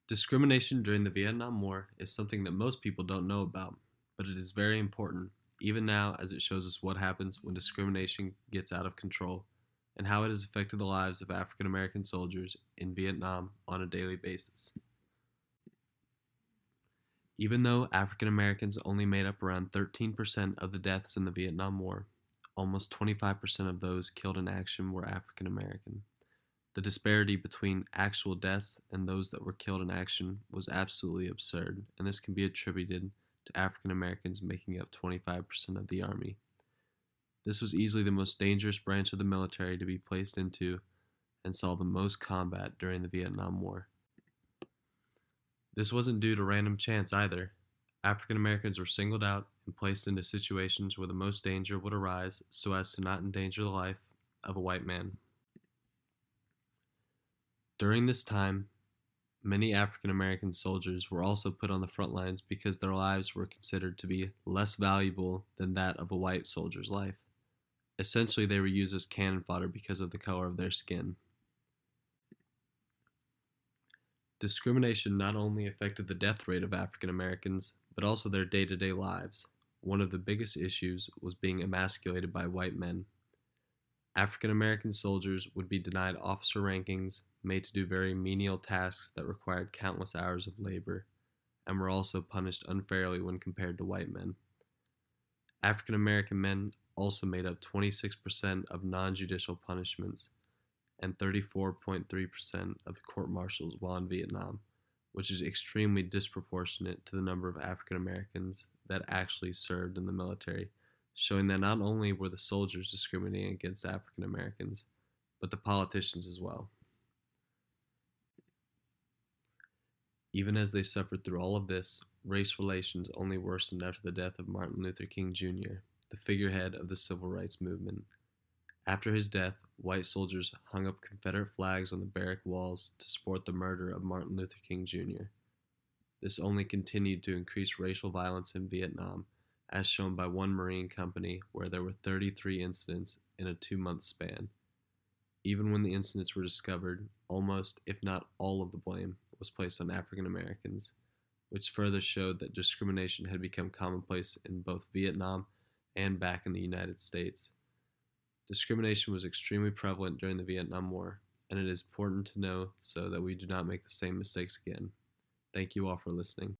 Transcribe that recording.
Discrimination during the Vietnam War is something that most people don't know about, but it is very important, even now, as it shows us what happens when discrimination gets out of control and how it has affected the lives of African American soldiers in Vietnam on a daily basis. Even though African Americans only made up around 13% of the deaths in the Vietnam War, almost 25% of those killed in action were African American. The disparity between actual deaths and those that were killed in action was absolutely absurd, and this can be attributed to African Americans making up 25% of the Army. This was easily the most dangerous branch of the military to be placed into and saw the most combat during the Vietnam War. This wasn't due to random chance either. African Americans were singled out and placed into situations where the most danger would arise so as to not endanger the life of a white man. During this time, many African American soldiers were also put on the front lines because their lives were considered to be less valuable than that of a white soldier's life. Essentially, they were used as cannon fodder because of the color of their skin. Discrimination not only affected the death rate of African Americans, but also their day to day lives. One of the biggest issues was being emasculated by white men. African American soldiers would be denied officer rankings, made to do very menial tasks that required countless hours of labor, and were also punished unfairly when compared to white men. African American men also made up 26% of non judicial punishments and 34.3% of court martials while in Vietnam, which is extremely disproportionate to the number of African Americans that actually served in the military, showing that not only were the soldiers discriminating against African Americans, but the politicians as well. Even as they suffered through all of this, race relations only worsened after the death of Martin Luther King Jr., the figurehead of the civil rights movement. After his death, white soldiers hung up Confederate flags on the barrack walls to support the murder of Martin Luther King Jr. This only continued to increase racial violence in Vietnam, as shown by one Marine company where there were 33 incidents in a 2-month span. Even when the incidents were discovered, almost, if not all of the blame was placed on African Americans, which further showed that discrimination had become commonplace in both Vietnam and back in the United States. Discrimination was extremely prevalent during the Vietnam War, and it is important to know so that we do not make the same mistakes again. Thank you all for listening.